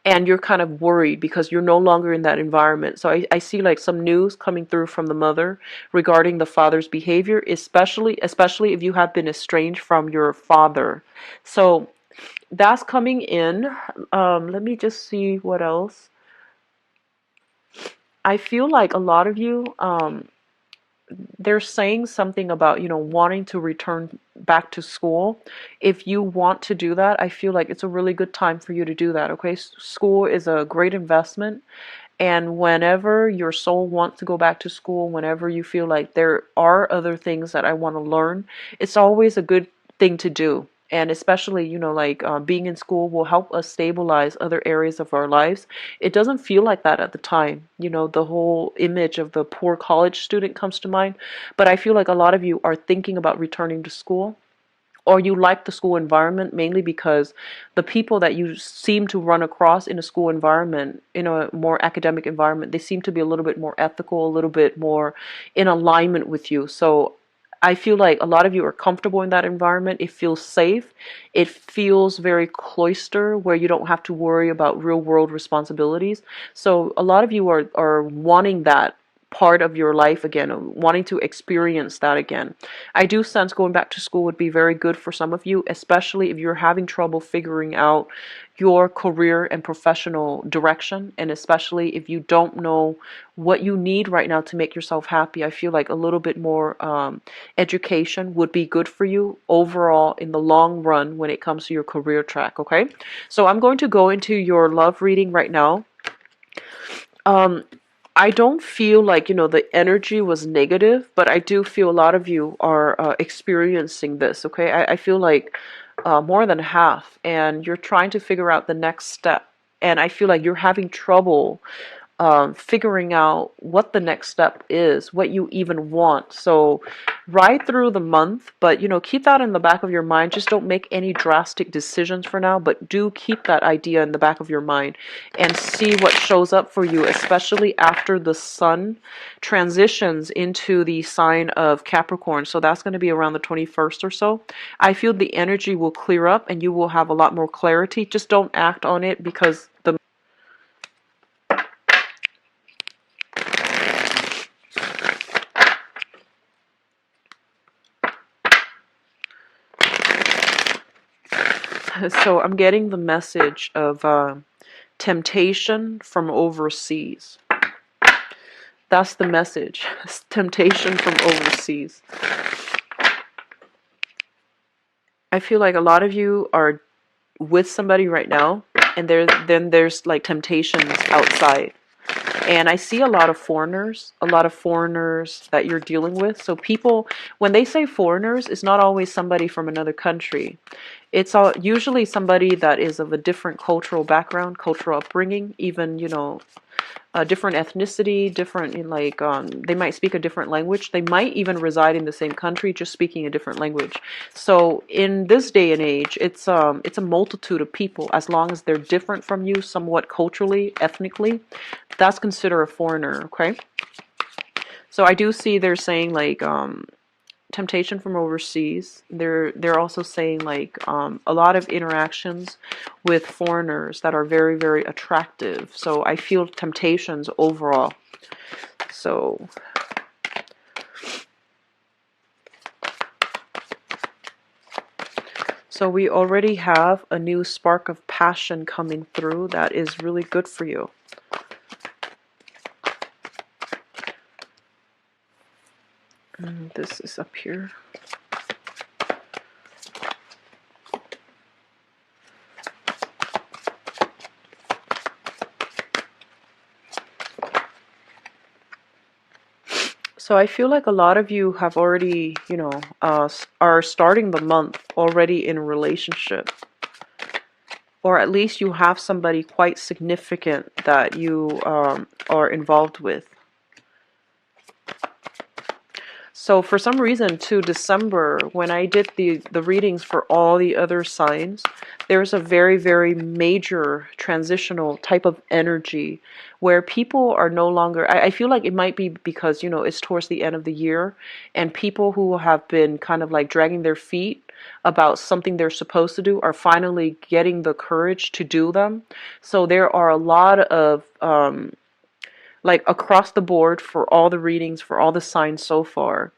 and you're kind of worried because you're no longer in that environment. So I see like some news coming through from the mother regarding the father's behavior, especially if you have been estranged from your father. So that's coming in. Let me just see what else. I feel like a lot of you, they're saying something about, you know, wanting to return back to school. If you want to do that, I feel like it's a really good time for you to do that, okay? School is a great investment. And whenever your soul wants to go back to school, whenever you feel like there are other things that I want to learn, it's always a good thing to do. And especially, you know, like being in school will help us stabilize other areas of our lives. It doesn't feel like that at the time. You know, the whole image of the poor college student comes to mind. But I feel like a lot of you are thinking about returning to school, or you like the school environment mainly because the people that you seem to run across in a school environment, in a more academic environment, they seem to be a little bit more ethical, a little bit more in alignment with you. So I feel like a lot of you are comfortable in that environment. It feels safe. It feels very cloister, where you don't have to worry about real world responsibilities. So a lot of you are wanting that part of your life again, wanting to experience that again. I do sense going back to school would be very good for some of you, especially if you're having trouble figuring out your career and professional direction, and especially if you don't know what you need right now to make yourself happy. I feel like a little bit more education would be good for you overall in the long run when it comes to your career track, okay? So I'm going to go into your love reading right now. I don't feel like, you know, the energy was negative, but I do feel a lot of you are experiencing this, okay? I feel like more than half, and you're trying to figure out the next step. And I feel like you're having trouble figuring out what the next step is, what you even want. So ride through the month, but, you know, keep that in the back of your mind. Just don't make any drastic decisions for now, but do keep that idea in the back of your mind and see what shows up for you, especially after the sun transitions into the sign of Capricorn. So that's going to be around the 21st or so. I feel the energy will clear up and you will have a lot more clarity. Just don't act on it, because the so I'm getting the message of temptation from overseas. That's the message. Temptation from overseas. I feel like a lot of you are with somebody right now, and then there's like temptations outside. And I see a lot of foreigners that you're dealing with. So people, when they say foreigners, it's not always somebody from another country. It's usually somebody that is of a different cultural background, cultural upbringing, even, a different ethnicity, different in like they might speak a different language. They might even reside in the same country, just speaking a different language. So in this day and age, it's a multitude of people. As long as they're different from you, somewhat culturally, ethnically, that's considered a foreigner. Okay. So I do see they're saying like temptation from overseas. They're also saying like a lot of interactions with foreigners that are very, very attractive. So I feel temptations overall. So we already have a new spark of passion coming through that is really good for you. And this is up here. So I feel like a lot of you have already, are starting the month already in a relationship. Or at least you have somebody quite significant that you are involved with. So for some reason, to December, when I did the readings for all the other signs, there's a very, very major transitional type of energy where people are no longer, I feel like it might be because, it's towards the end of the year, and people who have been kind of like dragging their feet about something they're supposed to do are finally getting the courage to do them. So there are a lot of like across the board for all the readings, for all the signs so far,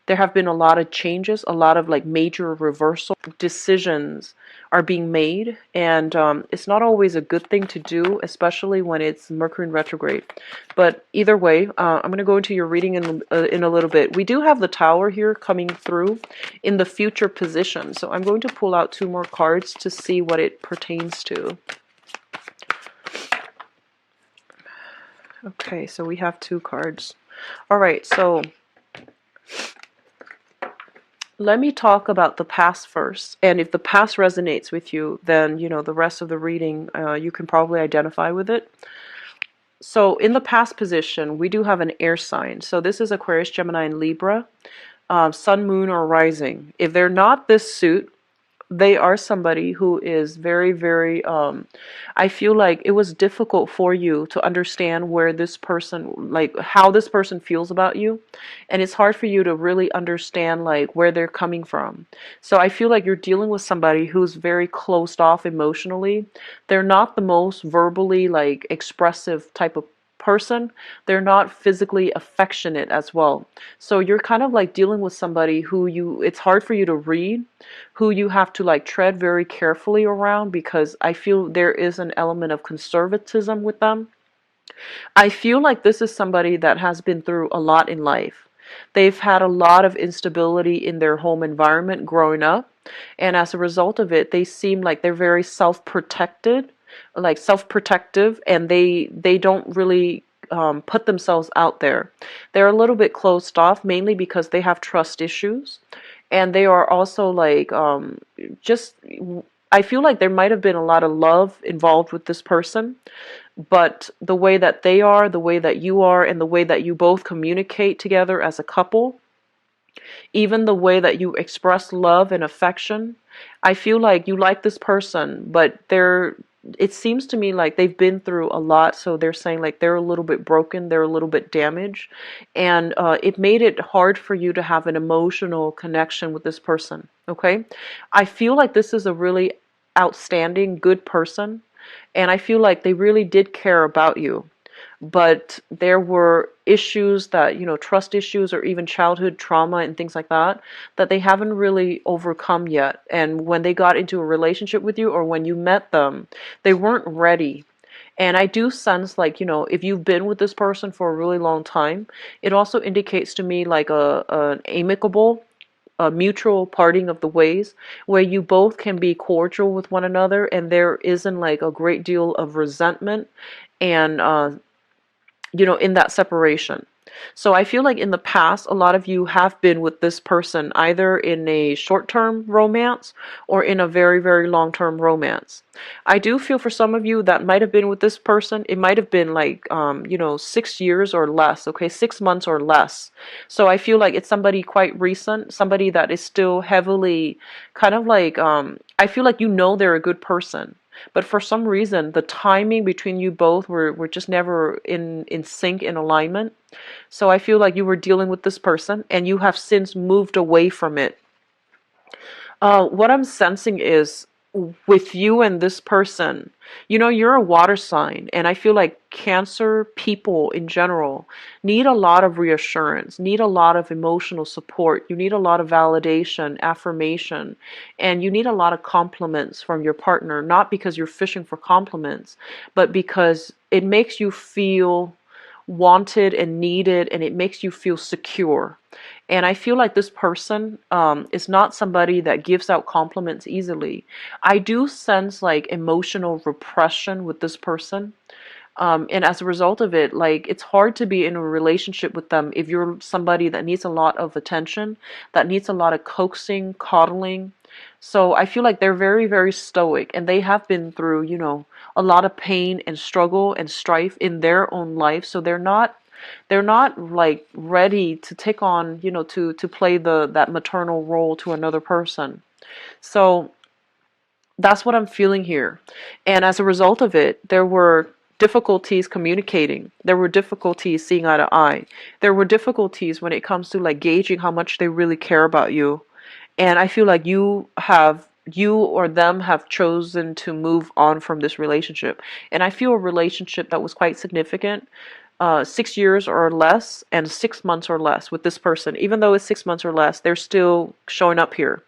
there have been a lot of changes, a lot of like major reversal decisions are being made, and it's not always a good thing to do, especially when it's Mercury in retrograde. But either way, I'm going to go into your reading in a little bit. We do have the Tower here coming through in the future position, so I'm going to pull out 2 more cards to see what it pertains to. Okay, so we have 2 cards. All right, so let me talk about the past first. And if the past resonates with you, then, the rest of the reading, you can probably identify with it. So in the past position, we do have an air sign. So this is Aquarius, Gemini, and Libra, Sun, Moon, or Rising. If they're not this suit, they are somebody who is very, very, I feel like it was difficult for you to understand where this person, like how this person feels about you. And it's hard for you to really understand like where they're coming from. So I feel like you're dealing with somebody who's very closed off emotionally. They're not the most verbally like expressive type of person. They're not physically affectionate as well. So you're kind of like dealing with somebody who it's hard for you to read, who you have to like tread very carefully around, because I feel there is an element of conservatism with them. I feel like this is somebody that has been through a lot in life. They've had a lot of instability in their home environment growing up, and as a result of it, they seem like they're very self-protected, like self-protective, and they don't really put themselves out there. They're a little bit closed off, mainly because they have trust issues, and they are also like just. I feel like there might have been a lot of love involved with this person, but the way that they are, the way that you are, and the way that you both communicate together as a couple, even the way that you express love and affection, I feel like you like this person, but it seems to me like they've been through a lot, so they're saying like they're a little bit broken, they're a little bit damaged, and it made it hard for you to have an emotional connection with this person, okay? I feel like this is a really outstanding, good person, and I feel like they really did care about you. But there were issues that, trust issues or even childhood trauma and things like that, that they haven't really overcome yet. And when they got into a relationship with you or when you met them, they weren't ready. And I do sense like, if you've been with this person for a really long time, it also indicates to me like an amicable, a mutual parting of the ways where you both can be cordial with one another and there isn't like a great deal of resentment and in that separation. So I feel like in the past, a lot of you have been with this person either in a short-term romance or in a very, very long-term romance. I do feel for some of you that might have been with this person, it might have been like, 6 years or less, okay, 6 months or less. So I feel like it's somebody quite recent, somebody that is still heavily kind of like, I feel like they're a good person. But for some reason, the timing between you both were just never in sync, in alignment. So I feel like you were dealing with this person and you have since moved away from it. What I'm sensing is with you and this person, you're a water sign, and I feel like Cancer people in general need a lot of reassurance, need a lot of emotional support. You need a lot of validation, affirmation, and you need a lot of compliments from your partner, not because you're fishing for compliments, but because it makes you feel wanted and needed, and it makes you feel secure. And I feel like this person is not somebody that gives out compliments easily. I do sense like emotional repression with this person. And as a result of it, like it's hard to be in a relationship with them if you're somebody that needs a lot of attention, that needs a lot of coaxing, coddling. So I feel like they're very, very stoic, and they have been through, a lot of pain and struggle and strife in their own life. So they're not like ready to take on, to play that maternal role to another person. So that's what I'm feeling here. And as a result of it, there were difficulties communicating. There were difficulties seeing eye to eye. There were difficulties when it comes to like gauging how much they really care about you. And I feel like you or them have chosen to move on from this relationship. And I feel a relationship that was quite significant, 6 years or less and 6 months or less with this person. Even though it's 6 months or less, they're still showing up here.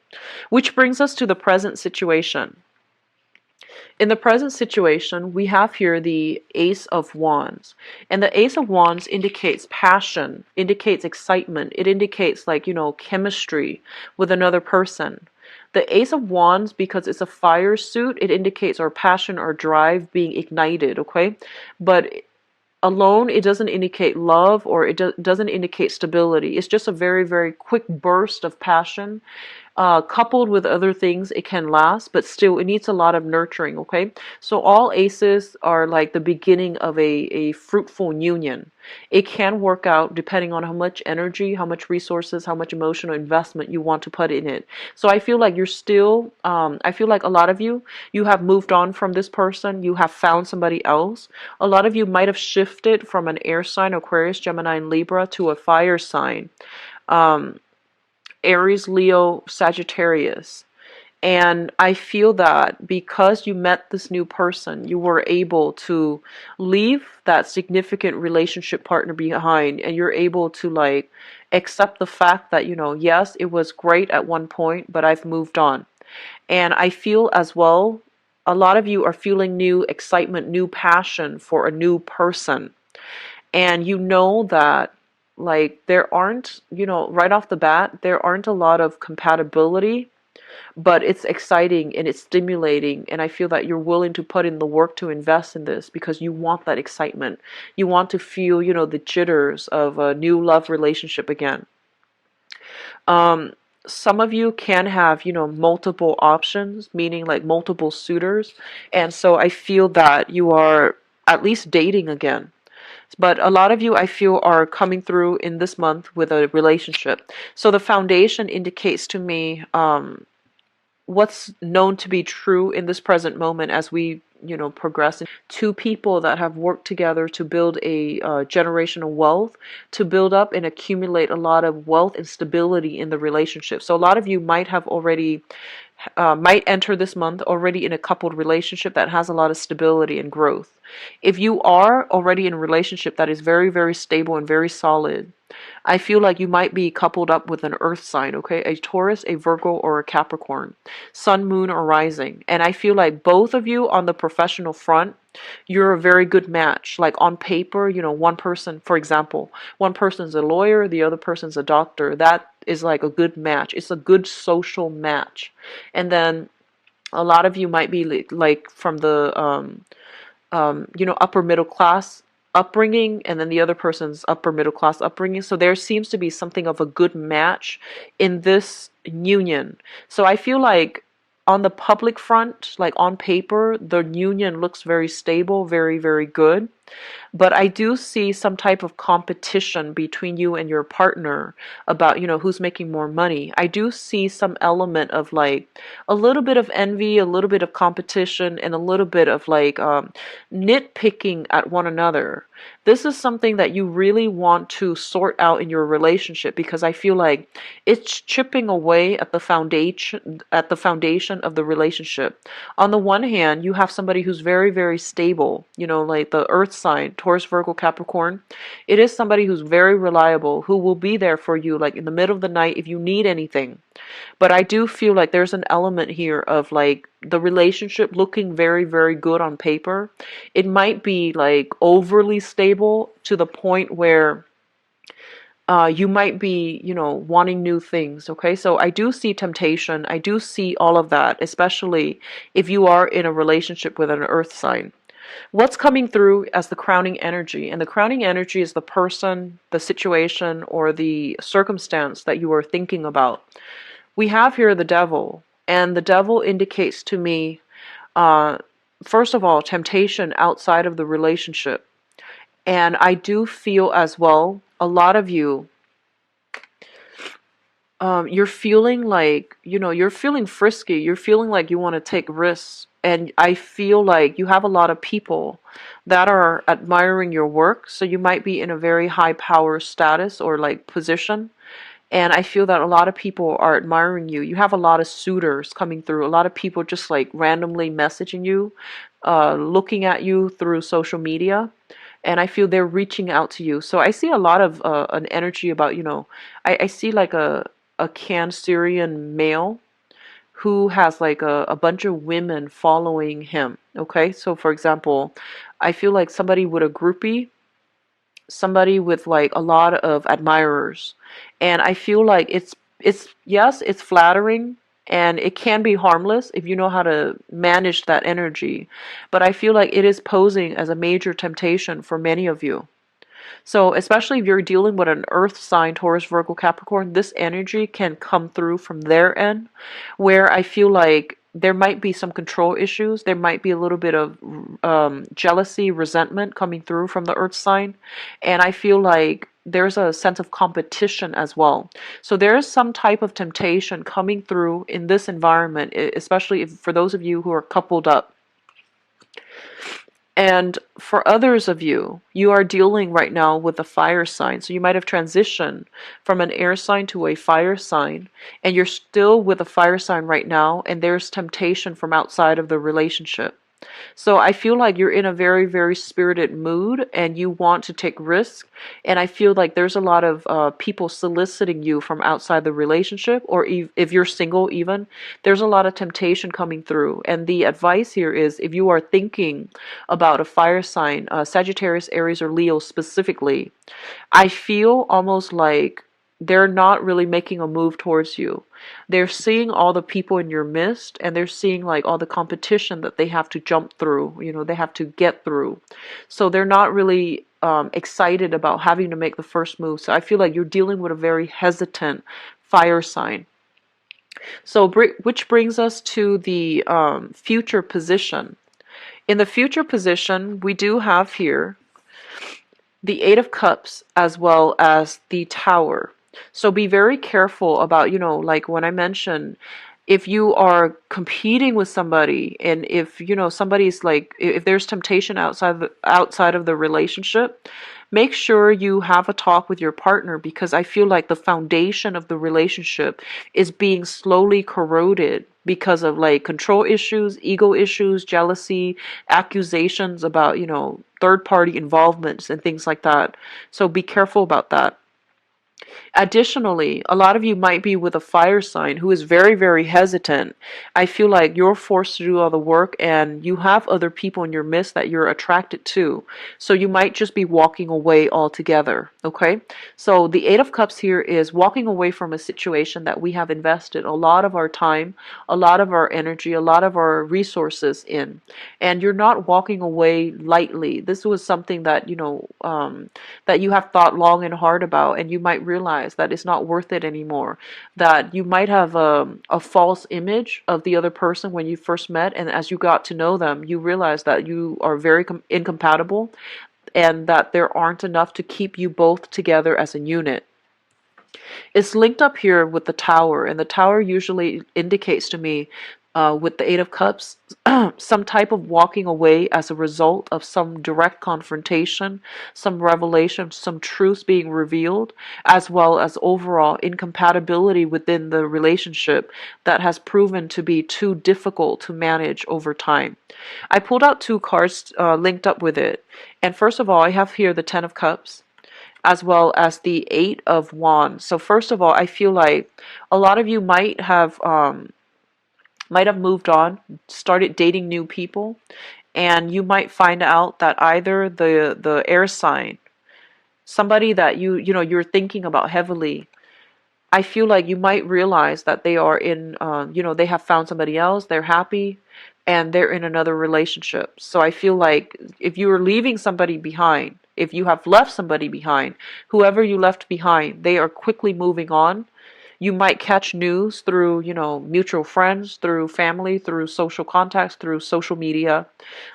Which brings us to the present situation. In the present situation, we have here the Ace of Wands. And the Ace of Wands indicates passion, indicates excitement. It indicates like, chemistry with another person. The Ace of Wands, because it's a fire suit, it indicates our passion, our drive being ignited, okay? But alone, it doesn't indicate love, or it doesn't indicate stability. It's just a very, very quick burst of passion. Coupled with other things, it can last, but still, it needs a lot of nurturing, okay? So all aces are like the beginning of a fruitful union. It can work out depending on how much energy, how much resources, how much emotional investment you want to put in it. So I feel like you're still, I feel like a lot of you have moved on from this person. You have found somebody else. A lot of you might have shifted from an air sign, Aquarius, Gemini, and Libra, to a fire sign. Aries, Leo, Sagittarius. And I feel that because you met this new person, you were able to leave that significant relationship partner behind, and you're able to like accept the fact that, yes, it was great at one point, but I've moved on. And I feel as well, a lot of you are feeling new excitement, new passion for a new person. And you know that like there aren't, right off the bat, there aren't a lot of compatibility, but it's exciting and it's stimulating, and I feel that you're willing to put in the work to invest in this because you want that excitement. You want to feel, the jitters of a new love relationship again. Some of you can have, multiple options, meaning like multiple suitors, and so I feel that you are at least dating again. But a lot of you, I feel, are coming through in this month with a relationship. So the foundation indicates to me what's known to be true in this present moment as we progress. Two people that have worked together to build a generational wealth, to build up and accumulate a lot of wealth and stability in the relationship. So a lot of you might have already might enter this month already in a coupled relationship that has a lot of stability and growth. If you are already in a relationship that is very, very stable and very solid, I feel like you might be coupled up with an earth sign, okay? A Taurus, a Virgo, or a Capricorn. Sun, moon, or rising. And I feel like both of you on the professional front, you're a very good match. Like on paper, one person, for example, one person's a lawyer, the other person's a doctor. That is like a good match. It's a good social match. And then a lot of you might be like from the upper middle class upbringing and then the other person's upper middle class upbringing. So there seems to be something of a good match in this union. So I feel like on the public front, like on paper, the union looks very stable, very, very good. But I do see some type of competition between you and your partner about, who's making more money. I do see some element of like a little bit of envy, a little bit of competition, and a little bit of like nitpicking at one another. This is something that you really want to sort out in your relationship, because I feel like it's chipping away at the foundation of the relationship. On the one hand, you have somebody who's very, very stable, like the earth sign, Taurus, Virgo, Capricorn. It is somebody who's very reliable, who will be there for you like in the middle of the night if you need anything. But I do feel like there's an element here of like the relationship looking very, very good on paper. It might be like overly stable to the point where you might be, wanting new things. Okay, so I do see temptation. I do see all of that, especially if you are in a relationship with an earth sign. What's coming through as the crowning energy? And the crowning energy is the person, the situation, or the circumstance that you are thinking about. We have here the devil, and the devil indicates to me, first of all, temptation outside of the relationship. And I do feel as well, a lot of you, you're feeling like, you're feeling frisky. You're feeling like you want to take risks. And I feel like you have a lot of people that are admiring your work. So you might be in a very high power status or like position. And I feel that a lot of people are admiring you. You have a lot of suitors coming through. A lot of people just like randomly messaging you, looking at you through social media. And I feel they're reaching out to you. So I see a lot of an energy about, I see like a Cancerian male who has like a bunch of women following him. Okay, so for example, I feel like somebody with a groupie, somebody with like a lot of admirers, and I feel like it's yes, it's flattering and it can be harmless if you know how to manage that energy, but I feel like it is posing as a major temptation for many of you. So especially if you're dealing with an earth sign, Taurus, Virgo, Capricorn, this energy can come through from their end, where I feel like there might be some control issues. There might be a little bit of jealousy, resentment coming through from the earth sign. And I feel like there's a sense of competition as well. So there is some type of temptation coming through in this environment, especially if, for those of you who are coupled up. And for others of you, you are dealing right now with a fire sign. So you might have transitioned from an air sign to a fire sign, and you're still with a fire sign right now, and there's temptation from outside of the relationship. So I feel like you're in a very, very spirited mood and you want to take risks. And I feel like there's a lot of people soliciting you from outside the relationship, or if you're single even, there's a lot of temptation coming through. And the advice here is, if you are thinking about a fire sign, Sagittarius, Aries, or Leo specifically, I feel almost like they're not really making a move towards you. They're seeing all the people in your midst, and they're seeing like all the competition that they have to jump through, they have to get through. So they're not really excited about having to make the first move. So I feel like you're dealing with a very hesitant fire sign. So which brings us to the future position. In the future position, we do have here the Eight of Cups as well as the Tower. So be very careful about, like when I mentioned, if you are competing with somebody, and if, somebody's like, if there's temptation outside of the relationship, make sure you have a talk with your partner, because I feel like the foundation of the relationship is being slowly corroded because of like control issues, ego issues, jealousy, accusations about, third party involvements and things like that. So be careful about that. Additionally, a lot of you might be with a fire sign who is very, very hesitant. I feel like you're forced to do all the work and you have other people in your midst that you're attracted to. So you might just be walking away altogether. Okay? So the Eight of Cups here is walking away from a situation that we have invested a lot of our time, a lot of our energy, a lot of our resources in. And you're not walking away lightly. This was something that, that you have thought long and hard about, and you might realize that it's not worth it anymore. That you might have a false image of the other person when you first met, and as you got to know them, you realize that you are very incompatible and that there aren't enough to keep you both together as a unit. It's linked up here with the Tower, and the Tower usually indicates to me, with the Eight of Cups, some type of walking away as a result of some direct confrontation, some revelation, some truths being revealed, as well as overall incompatibility within the relationship that has proven to be too difficult to manage over time. I pulled out two cards linked up with it, and first of all, I have here the Ten of Cups as well as the Eight of Wands. So first of all, I feel like a lot of you might have moved on, started dating new people, and you might find out that either the air sign, somebody that you're thinking about heavily, I feel like you might realize that they are in, they have found somebody else, they're happy, and they're in another relationship. So I feel like if you are leaving somebody behind, if you have left somebody behind, whoever you left behind, they are quickly moving on. You might catch news through, mutual friends, through family, through social contacts, through social media,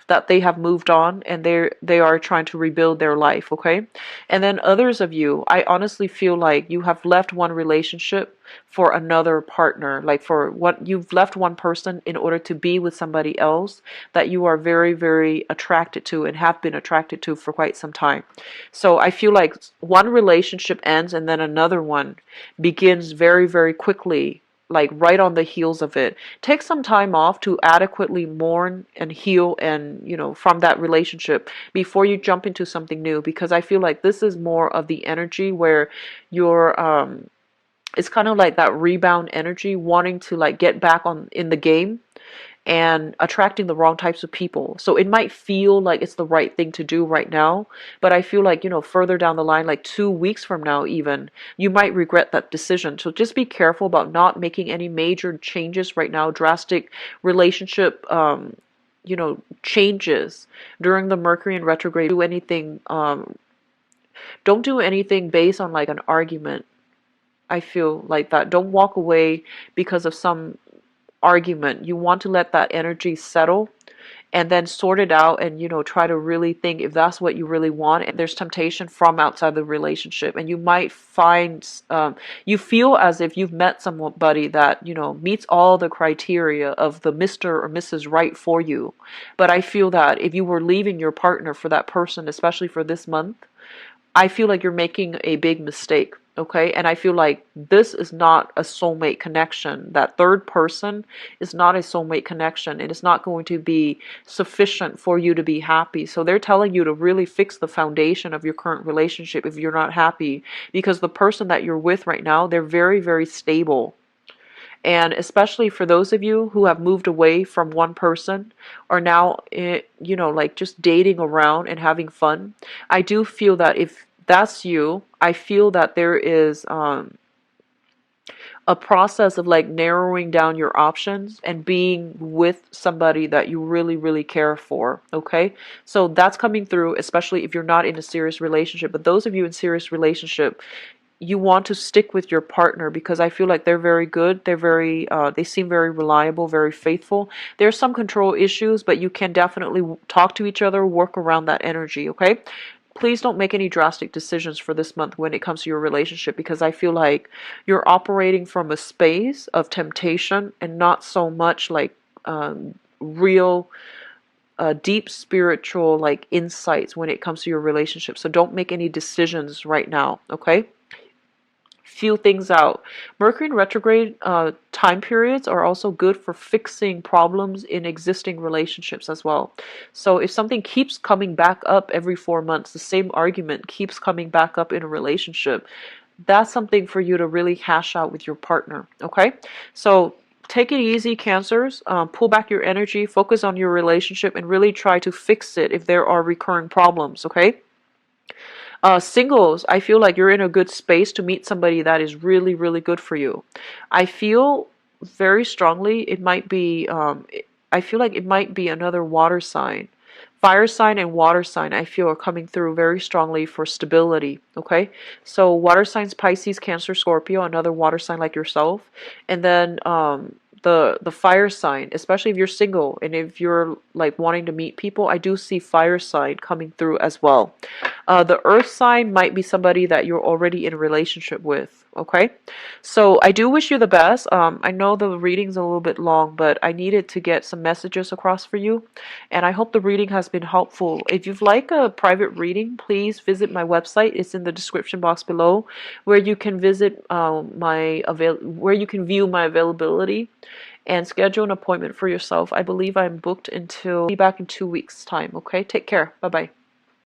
that they have moved on and they are trying to rebuild their life, okay? And then others of you, I honestly feel like you have left one relationship for another partner, like for what you've left one person in order to be with somebody else that you are very, very attracted to and have been attracted to for quite some time. So I feel like one relationship ends and then another one begins very, very quickly, like right on the heels of it. Take some time off to adequately mourn and heal and, from that relationship before you jump into something new, because I feel like this is more of the energy where you're it's kind of like that rebound energy, wanting to like get back on in the game and attracting the wrong types of people. So it might feel like it's the right thing to do right now, but I feel like, further down the line, like 2 weeks from now even, you might regret that decision. So just be careful about not making any major changes right now, drastic relationship changes during the Mercury in retrograde. Don't do anything based on like an argument. I feel like that. Don't walk away because of some argument. You want to let that energy settle and then sort it out and try to really think if that's what you really want. And there's temptation from outside the relationship, and you might find you feel as if you've met somebody that meets all the criteria of the Mr. or Mrs. Right for you. But I feel that if you were leaving your partner for that person, especially for this month, I feel like you're making a big mistake, okay? And I feel like this is not a soulmate connection. That third person is not a soulmate connection. It is not going to be sufficient for you to be happy. So they're telling you to really fix the foundation of your current relationship if you're not happy, because the person that you're with right now, they're very, very stable. And especially for those of you who have moved away from one person, are now, like just dating around and having fun, I do feel that if that's you, I feel that there is a process of like narrowing down your options and being with somebody that you really, really care for, okay? So that's coming through, especially if you're not in a serious relationship. But those of you in serious relationship, you want to stick with your partner because I feel like they're very good. They seem very reliable, very faithful. There's some control issues, but you can definitely talk to each other, work around that energy, okay? Please don't make any drastic decisions for this month when it comes to your relationship, because I feel like you're operating from a space of temptation and not so much like real deep spiritual like insights when it comes to your relationship. So don't make any decisions right now, okay? Feel things out. Mercury in retrograde time periods are also good for fixing problems in existing relationships as well. So if something keeps coming back up every 4 months, the same argument keeps coming back up in a relationship, that's something for you to really hash out with your partner, okay? So take it easy, Cancers. Pull back your energy, focus on your relationship, and really try to fix it if there are recurring problems, okay? Singles, I feel like you're in a good space to meet somebody that is really, really good for you. I feel very strongly it might be, I feel like it might be another water sign. Fire sign and water sign, I feel, are coming through very strongly for stability, okay? So water signs, Pisces, Cancer, Scorpio, another water sign like yourself. And then the fire sign, especially if you're single and if you're like wanting to meet people, I do see fire sign coming through as well. The earth sign might be somebody that you're already in a relationship with, okay? So I do wish you the best. I know the reading's a little bit long, but I needed to get some messages across for you, and I hope the reading has been helpful. If you'd like a private reading, please visit my website. It's in the description box below, where you can visit where you can view my availability and schedule an appointment for yourself. I believe I'm booked until be back in 2 weeks' time. Okay, take care. Bye bye.